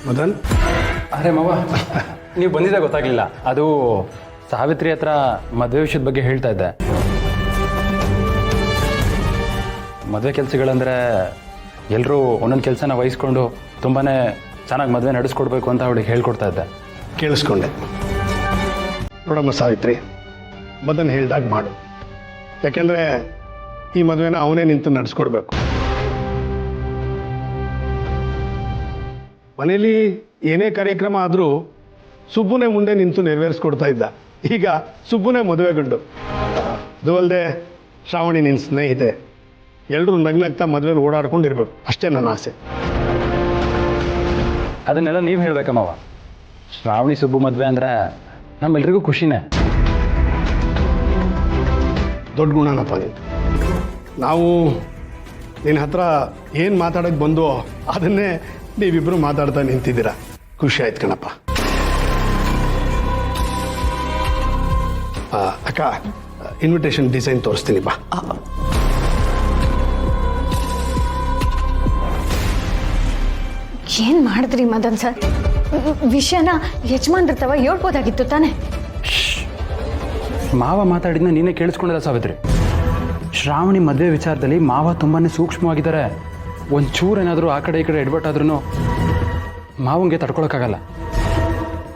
ಮದನ್, ಅರೆ ಮಾವ, ನೀವು ಬಂದಿದ್ದೆ ಗೊತ್ತಾಗ್ಲಿಲ್ಲ. ಅದು ಸಾವಿತ್ರಿ ಹತ್ರ ಮದುವೆ ವಿಷಯದ ಬಗ್ಗೆ ಹೇಳ್ತಾ ಇದ್ದೆ. ಮದುವೆ ಕೆಲಸಗಳಂದ್ರೆ ಎಲ್ಲರೂ ಒಂದೊಂದು ಕೆಲಸನ ವಹಿಸ್ಕೊಂಡು ತುಂಬಾ ಚೆನ್ನಾಗಿ ಮದುವೆ ನಡೆಸ್ಕೊಡ್ಬೇಕು ಅಂತ ಅವಳಿಗೆ ಹೇಳ್ಕೊಡ್ತಾ ಇದ್ದೆ. ಕೇಳಿಸ್ಕೊಂಡೆ. ನೋಡಮ್ಮ ಸಾವಿತ್ರಿ, ಮದನ್ ಹೇಳ್ದಾಗ ಮಾಡು. ಯಾಕೆಂದರೆ ಈ ಮದುವೆನ ಅವನೇ ನಿಂತು ನಡೆಸ್ಕೊಡ್ಬೇಕು. ಮನೇಲಿ ಏನೇ ಕಾರ್ಯಕ್ರಮ ಆದರೂ ಸುಬ್ಬುನೇ ಮುಂದೆ ನಿಂತು ನೆರವೇರಿಸ್ಕೊಡ್ತಾ ಇದ್ದ. ಈಗ ಸುಬ್ಬುನೇ ಮದುವೆ ಗಂಡು. ಅದು ಅಲ್ಲದೆ ಶ್ರಾವಣಿ ನಿನ್ನ ಸ್ನೇಹಿತೆ. ಎಲ್ಲರೂ ನಗ್ನಗ್ತಾ ಮದುವೆಲಿ ಓಡಾಡ್ಕೊಂಡಿರ್ಬೇಕು, ಅಷ್ಟೇ ನನ್ನ ಆಸೆ. ಅದನ್ನೆಲ್ಲ ನೀವು ಹೇಳ್ಬೇಕಮ್ಮವ. ಶ್ರಾವಣಿ ಸುಬ್ಬು ಮದುವೆ ಅಂದರೆ ನಮ್ಮೆಲ್ರಿಗೂ ಖುಷಿನೇ. ದೊಡ್ಡ ಗುಣನಪ್ಪ ನೀನು. ನಾವು ನಿನ್ನ ಹತ್ರ ಏನು ಮಾತಾಡೋಕ್ಕೆ ಬಂದೋ ಅದನ್ನೇ ನೀವಿಬ್ಬರು ಮಾತಾಡ್ತಾ ನಿಂತಿದ್ದೀರಾ. ಖುಷಿ ಆಯ್ತು ಕಣಪ್ಪ. ಅಕ್ಕ, ಇನ್ವಿಟೇಷನ್ ಡಿಸೈನ್ ತೋರಿಸ್ತೀನಿ ಬಾ. ಏನು ಮಾಡಿದ್ರಿ ಮದನ್ ಸರ್? ವಿಷಯನ ಯಜಮಾನ್ರತವ ಹೇಳ್ಬೋದಾಗಿತ್ತು ತಾನೆ. ಮಾವ ಮಾತಾಡಿದ್ನ ನೀನೇ ಕೇಳಿಸ್ಕೊಂಡಿಲ್ಲ ಸಾವಿತ್ರಿ. ಶ್ರಾವಣಿ ಮದುವೆ ವಿಚಾರದಲ್ಲಿ ಮಾವ ತುಂಬಾ ಸೂಕ್ಷ್ಮವಾಗಿದ್ದಾರೆ. ಒಂಚೂರು ಏನಾದರೂ ಆ ಕಡೆ ಈ ಕಡೆ ಎಡ್ಬಟ್ಟಾದ್ರೂ ಮಾವಂಗೆ ತಡ್ಕೊಳಕ್ಕಾಗಲ್ಲ.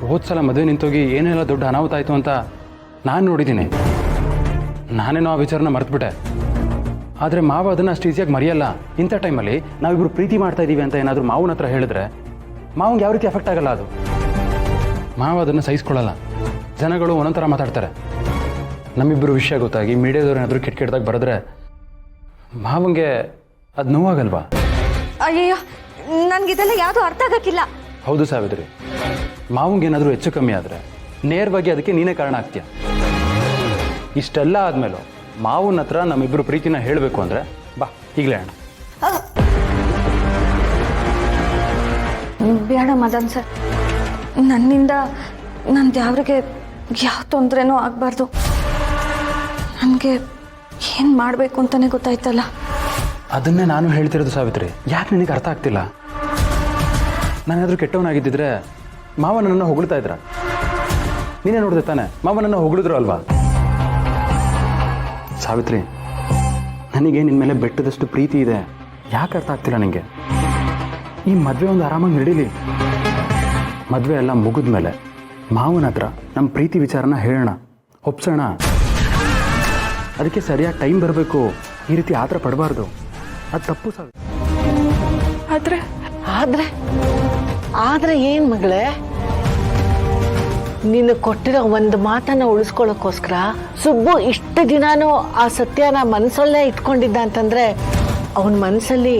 ಹೋದ್ಸಲ ಮದುವೆ ನಿಂತೋಗಿ ಏನೆಲ್ಲ ದೊಡ್ಡ ಅನಾಹುತ ಆಯಿತು ಅಂತ ನಾನು ನೋಡಿದ್ದೀನಿ. ನಾನೇನೋ ಆ ವಿಚಾರನ ಮರೆತುಬಿಟ್ಟೆ. ಆದರೆ ಮಾವ ಅದನ್ನು ಅಷ್ಟು ಈಸಿಯಾಗಿ ಮರೆಯಲ್ಲ. ಇಂಥ ಟೈಮಲ್ಲಿ ನಾವಿಬ್ಬರು ಪ್ರೀತಿ ಮಾಡ್ತಾ ಇದ್ದೀವಿ ಅಂತ ಏನಾದರೂ ಮಾವನ ಹತ್ರ ಹೇಳಿದ್ರೆ ಮಾವಂಗೆ ಯಾವ ರೀತಿ ಎಫೆಕ್ಟ್ ಆಗಲ್ಲ. ಅದು ಮಾವ ಅದನ್ನು ಸಹಿಸ್ಕೊಳ್ಳಲ್ಲ. ಜನಗಳು ಒಂದೊಂಥರ ಮಾತಾಡ್ತಾರೆ. ನಮ್ಮಿಬ್ಬರು ವಿಷಯ ಗೊತ್ತಾಗಿ ಮೀಡಿಯಾದವ್ರು ಏನಾದರೂ ಕೆಟ್ಟದಾಗ ಬರೆದ್ರೆ ಮಾವಂಗೆ ಅದು ನೋವಾಗಲ್ವಾ? ಅಯ್ಯಯ್ಯೋ, ನನಗಿದೆಲ್ಲ ಯಾವುದೂ ಅರ್ಥ ಆಗಕ್ಕಿಲ್ಲ. ಹೌದು ಸಾವಿತ್ರಿ, ಮಾವಂಗೆ ಏನಾದರೂ ಹೆಚ್ಚು ಕಮ್ಮಿ ಆದರೆ ನೇರವಾಗಿ ಅದಕ್ಕೆ ನೀನೇ ಕಾರಣ ಆಗ್ತೀಯ. ಇಷ್ಟೆಲ್ಲ ಆದಮೇಲೂ ಮಾವನ ಹತ್ರ ನಮ್ಮಿಬ್ಬರು ಪ್ರೀತಿನ ಹೇಳಬೇಕು ಅಂದರೆ ಬಾ ಈಗಲೇ ಅಣ್ಣ. ಬೇಡ ಮದನ್ ಸರ್, ನನ್ನಿಂದ ನಂದು ಯಾವ್ರಿಗೆ ಯಾವ ತೊಂದರೆನೂ ಆಗಬಾರ್ದು. ನನಗೆ ಏನು ಮಾಡಬೇಕು ಅಂತಲೇ ಗೊತ್ತಾಯ್ತಲ್ಲ. ಅದನ್ನೇ ನಾನು ಹೇಳ್ತಿರೋದು ಸಾವಿತ್ರಿ. ಯಾಕೆ ನಿನಗೆ ಅರ್ಥ ಆಗ್ತಿಲ್ಲ? ನಾನೇನಾದರೂ ಕೆಟ್ಟವನಾಗಿದ್ದಿದ್ರೆ ಮಾವ ನನ್ನನ್ನು ಹೊಗಳ್ತಾ ಇದ್ರ? ನೀನೇ ನೋಡಿದೆ ತಾನೆ, ಮಾವ ನನ್ನ ಹೊಗಳಿದ್ರು ಅಲ್ವಾ? ಸಾವಿತ್ರಿ, ನನಗೆ ನಿನ್ನ ಮೇಲೆ ಬೆಟ್ಟದಷ್ಟು ಪ್ರೀತಿ ಇದೆ. ಯಾಕೆ ಅರ್ಥ ಆಗ್ತಿಲ್ಲ ನಿನಗೆ? ಈ ಮದುವೆ ಒಂದು ಆರಾಮಾಗಿ ನಡೀಲಿ. ಮದುವೆ ಎಲ್ಲ ಮುಗಿದ ಮೇಲೆ ಮಾವನ ಹತ್ರ ನಮ್ಮ ಪ್ರೀತಿ ವಿಚಾರನ ಹೇಳೋಣ, ಒಪ್ಸೋಣ. ಅದಕ್ಕೆ ಸರಿಯಾಗಿ ಟೈಮ್ ಬರಬೇಕು. ಈ ರೀತಿ ಆತರ ಪಡಬಾರ್ದು. ಅದು ತಪ್ಪು ಸಾವಿತ್ರಿ. ಆದ್ರೆ ಆದ್ರೆ ಆದ್ರೆ ಏನ್ ಮಗಳೇ? ನೀನು ಕೊಟ್ಟಿರೋ ಒಂದು ಮಾತನ್ನ ಉಳಿಸ್ಕೊಳ್ಳೋಕ್ಕೋಸ್ಕರ ಸುಬ್ಬು ಇಷ್ಟು ದಿನಾನು ಆ ಸತ್ಯನ ಮನಸ್ಸಲ್ಲೇ ಇಟ್ಕೊಂಡಿದ್ದ ಅಂತಂದ್ರೆ ಅವನ ಮನಸ್ಸಲ್ಲಿ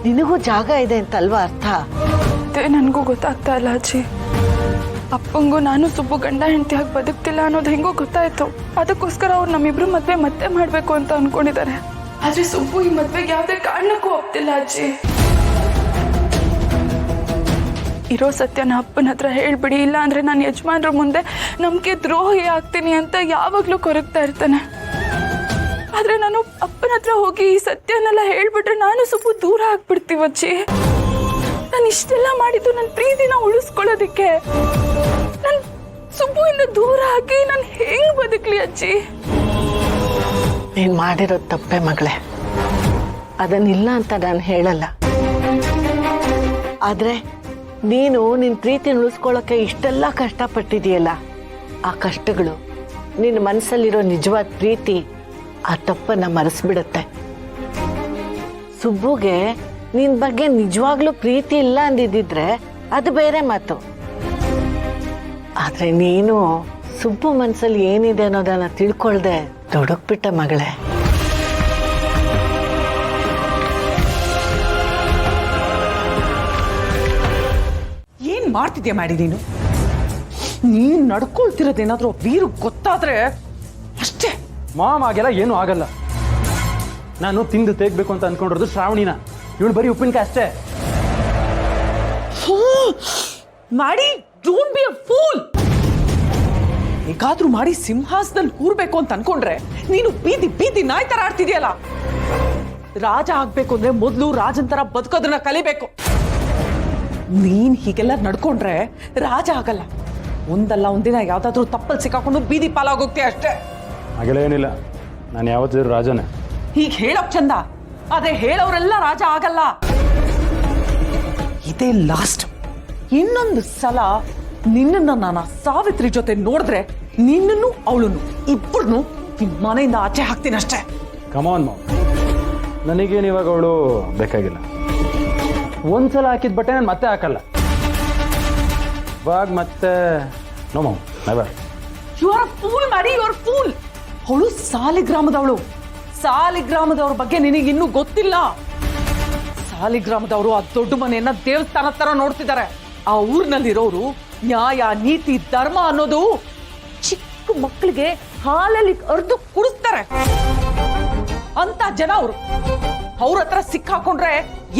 ನಿನಗೂ ಜಾಗ ಇದೆ ಅಂತಲ್ವಾ ಅರ್ಥ? ಅದೇ ನನಗೂ ಗೊತ್ತಾಗ್ತಾ ಇಲ್ಲ ಅಜ್ಜಿ. ಅಪ್ಪಂಗೂ ನಾನು ಸುಬ್ಬು ಗಂಡ ಹೆಂಡತಿಯಾಗಿ ಬದುಕ್ತಿಲ್ಲ ಅನ್ನೋದು ಹೆಂಗೋ ಗೊತ್ತಾಯ್ತು. ಅದಕ್ಕೋಸ್ಕರ ಅವ್ರು ನಮ್ಮಿಬ್ರು ಮದ್ವೆ ಮತ್ತೆ ಮಾಡ್ಬೇಕು ಅಂತ ಅನ್ಕೊಂಡಿದ್ದಾರೆ. ಆದ್ರೆ ಸುಬ್ಬು ಈ ಮದ್ವೆಗೆ ಯಾವುದೇ ಕಾರಣಕ್ಕೂ ಒಪ್ತಿಲ್ಲ ಅಜ್ಜಿ. ಇರೋ ಸತ್ಯನ ಅಪ್ಪನ ಹತ್ರ ಹೇಳ್ಬಿಡಿ, ಇಲ್ಲ ಅಂದ್ರೆ ನಾನು ಯಜಮಾನ್ರ ಮುಂದೆ ನಮ್ಗೆ ದ್ರೋಹಿ ಆಗ್ತೀನಿ ಅಂತ ಯಾವಾಗ್ಲೂ ಕೊರಗ್ತಾ ಇರ್ತಾನೆ. ಆದ್ರೆ ನಾನು ಅಪ್ಪನ ಹತ್ರ ಹೋಗಿ ಈ ಸತ್ಯನೆಲ್ಲ ಹೇಳ್ಬಿಟ್ರೆ ನಾನು ಸುಬ್ಬು ದೂರ ಆಗ್ಬಿಡ್ತೀವಜ್ಜಿ. ನಾನು ಇಷ್ಟೆಲ್ಲ ಮಾಡಿದ್ದು ನನ್ನ ಪ್ರೀತಿನ ಉಳಿಸ್ಕೊಳ್ಳೋದಿಕ್ಕೆ. ನಾನು ಸುಬ್ಬುವಿಂದ ದೂರ ಆಗಿ ನಾನು ಹೆಂಗ್ ಬದುಕ್ಲಿ ಅಜ್ಜಿ? ನೀನ್ ಮಾಡಿರೋದು ತಪ್ಪೆ ಮಗಳೇ, ಅದನ್ನಿಲ್ಲ ಅಂತ ನಾನು ಹೇಳಲ್ಲ. ಆದ್ರೆ ನೀನು ನಿನ್ ಪ್ರೀತಿನ ಉಳಿಸ್ಕೊಳ್ಳೋಕೆ ಇಷ್ಟೆಲ್ಲ ಕಷ್ಟಪಟ್ಟಿದೀಯಲ್ಲ, ಆ ಕಷ್ಟಗಳು ನಿನ್ನ ಮನಸ್ಸಲ್ಲಿರೋ ನಿಜವಾದ ಪ್ರೀತಿ ಆ ತಪ್ಪನ್ನ ಮರೆಸ್ಬಿಡುತ್ತೆ. ಸುಬ್ಬುಗೆ ನಿನ್ ಬಗ್ಗೆ ನಿಜವಾಗ್ಲೂ ಪ್ರೀತಿ ಇಲ್ಲ ಅಂದಿದ್ದಿದ್ರೆ ಅದು ಬೇರೆ ಮಾತು. ಆದ್ರೆ ನೀನು ಸುಬ್ಬು ಮನಸ್ಸಲ್ಲಿ ಏನಿದೆ ಅನ್ನೋದನ್ನ ತಿಳ್ಕೊಳ್ದೆ ತೊಡಗ್ಬಿಟ್ಟ ಮಗಳೇ. ಏನ್ ಮಾಡ್ತಿದ್ಯಾ ಮಾಡಿ ನೀನು ನಡ್ಕೊಳ್ತಿರೋದೇನಾದ್ರೂ ವೀರು ಗೊತ್ತಾದ್ರೆ ಅಷ್ಟೇ. ಮಾಮಾಗೆಲ್ಲ ಏನೂ ಆಗಲ್ಲ. ನಾನು ತಿಂದು ತೆಗ್ಬೇಕು ಅಂತ ಅನ್ಕೊಂಡಿರೋದು ಶ್ರಾವಣಿನ. ಇವಳು ಬರೀ ಉಪ್ಪಿನಕಾಯಿ ಅಷ್ಟೇ. ಮಾಡಿ ಡೋಂಟ್ ಬಿ ಅ ಫೂಲ್. ಹೇಗಾದ್ರೂ ಮಾಡಿ ಸಿಂಹಾಸನದಲ್ಲಿ ಕೂರ್ಬೇಕು ಅಂತ ಅನ್ಕೊಂಡ್ರೆ ನೀನು ಬೀದಿ ಬೀದಿ ನಾಯಿ ತರ ಆಡ್ತಿದ್ಯಲ್ಲ. ರಾಜ ಆಗ್ಬೇಕು ಅಂದ್ರೆ ಮೊದಲು ರಾಜನ್ ತರ ಬದುಕೋದನ್ನ ಕಲಿಬೇಕು. ನೀನ್ ಹೀಗೆಲ್ಲ ನಡ್ಕೊಂಡ್ರೆ ರಾಜ ಆಗಲ್ಲ. ಒಂದಲ್ಲ ಒಂದಿನ ಯಾವ್ದಾದ್ರೂ ತಪ್ಪಲ್ ಸಿಕ್ಕಾಕೊಂಡು ಬೀದಿ ಪಾಲಾಗೋಗ್ತೀಯ ಅಷ್ಟೇ. ಹಾಗೆಲ್ಲ ಏನಿಲ್ಲ, ನಾನು ಯಾವತ್ತಿದ್ರು ರಾಜನೇ. ಹೀಗೆ ಹೇಳೋಕ್ ಚಂದ, ಅದೇ ಹೇಳೋರೆಲ್ಲ ರಾಜ ಆಗಲ್ಲ. ಇದೇ ಲಾಸ್ಟ್. ಇನ್ನೊಂದು ಸಲ ನಿನ್ನನ್ನ ನಾನು ಸಾವಿತ್ರಿ ಜೊತೆ ನೋಡಿದ್ರೆ ನಿನ್ನನ್ನು ಅವಳನ್ನು ಇಬ್ಬರನ್ನು ನಿಮ್ ಮನೆಯಿಂದ ಆಚೆ ಹಾಕ್ತೀನಿ ಅಷ್ಟೇ. ಕಮಾನ್ ಮಾವ್, ನನಗೇನು ಇವಾಗ ಅವಳು ಬೇಕಾಗಿಲ್ಲ. ಒಂದ್ಸಲ ಹಾಕಿದ ಬಟ್ಟೆ ನಾನು ಮತ್ತೆ ಹಾಕಲ್ಲ. ಇವಾಗ ಮತ್ತೆ ನೋ ಮಾವ್, ನೆವರ್. ಯು ಆರ್ ಫೂಲ್ ಮಾಡಿ, ಯು ಆರ್ ಫೂಲ್. ಅವಳು ಸಾಲಿಗ್ರಾಮದವಳು. ಸಾಲಿಗ್ರಾಮದವ್ರ ಬಗ್ಗೆ ನಿನಗೆ ಇನ್ನೂ ಗೊತ್ತಿಲ್ಲ. ಸಾಲಿಗ್ರಾಮದವರು ಆ ದೊಡ್ಡ ಮನೆಯನ್ನ ದೇವಸ್ಥಾನ ತರ ನೋಡ್ತಿದ್ದಾರೆ. ಆ ಊರಿನಲ್ಲಿರೋರು ನ್ಯಾಯ, ನೀತಿ, ಧರ್ಮ ಅನ್ನೋದು ಚಿಕ್ಕ ಮಕ್ಕಳಿಗೆ ಹಾಲಲ್ಲಿ ಅರ್ದು ಕುಡಿಸ್ತಾರೆ. ಅಂತ ಜನ ಅವರು. ಅವ್ರ ಹತ್ರ ಸಿಕ್ಕಾಕೊಂಡ್ರೆ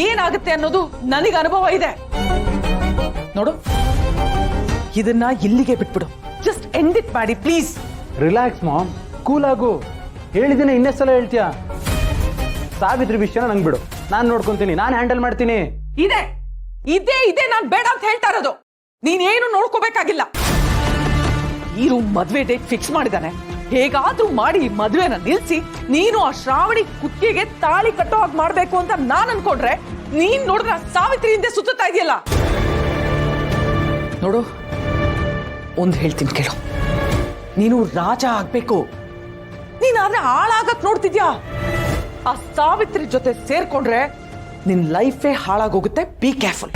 ಏನಾಗುತ್ತೆ ಅನ್ನೋದು ನನಗೆ ಅನುಭವ ಇದೆ. ನೋಡು, ಇದನ್ನ ಇಲ್ಲಿಗೆ ಬಿಟ್ಬಿಡು. ಜಸ್ಟ್ ಎಂಡ್ ಇಟ್ ಮಾಡಿ ಪ್ಲೀಸ್. ರಿಲ್ಯಾಕ್ಸ್ ಮಾಮ್, ಕೂಲ್ ಆಗು. ಹೇಳಿದ್ದೀನಿ, ಇನ್ನೆಷ್ಟು ಸಲ ಹೇಳ್ತೀಯಾ? ಸಾವಿತ್ರಿ ವಿಷಯನ ನಂಗೆ ಬಿಡು, ನಾನು ನೋಡ್ಕೊಂತೀನಿ, ನಾನು ಹ್ಯಾಂಡಲ್ ಮಾಡ್ತೀನಿ. ಇದೆ ಇದೇ ಇದೆ ನಾನು ಬೇಡ ಅಂತ ಹೇಳ್ತಾ ಇರೋದು. ನೀನೇನು ನೋಡ್ಕೋಬೇಕಾಗಿಲ್ಲ. ನೀನು ಮದ್ವೆ ಡೇಟ್ ಫಿಕ್ಸ್ ಮಾಡಿದಾನೆ. ಹೇಗಾದ್ರೂ ಮಾಡಿ ಮದ್ವೆನ ನಿಲ್ಸಿ ನೀನು ಆ ಶ್ರಾವಣಿ ಕುತ್ತಿಗೆಗೆ ತಾಳಿ ಕಟ್ಟೋ ಹಾಗೆ ಮಾಡ್ಬೇಕು ಅಂತ ನಾನ್ ಅನ್ಕೊಂಡ್ರೆ, ನೀನ್ ನೋಡಿದ್ರೆ ಸಾವಿತ್ರಿ ಹಿಂದೆ ಸುತ್ತಾ ಇದೆಯಲ್ಲ. ನೋಡು, ಒಂದ್ ಹೇಳ್ತೀನಿ ಕೇಳು. ನೀನು ರಾಜ ಆಗ್ಬೇಕು. ನೀನಾದ್ರೆ ಹಾಳಾಗಕ್ ನೋಡ್ತಿದ್ಯಾ. ಆ ಸಾವಿತ್ರಿ ಜೊತೆ ಸೇರ್ಕೊಂಡ್ರೆ ನಿನ್ ಲೈಫೇ ಹಾಳಾಗೋಗುತ್ತೆ. Be careful.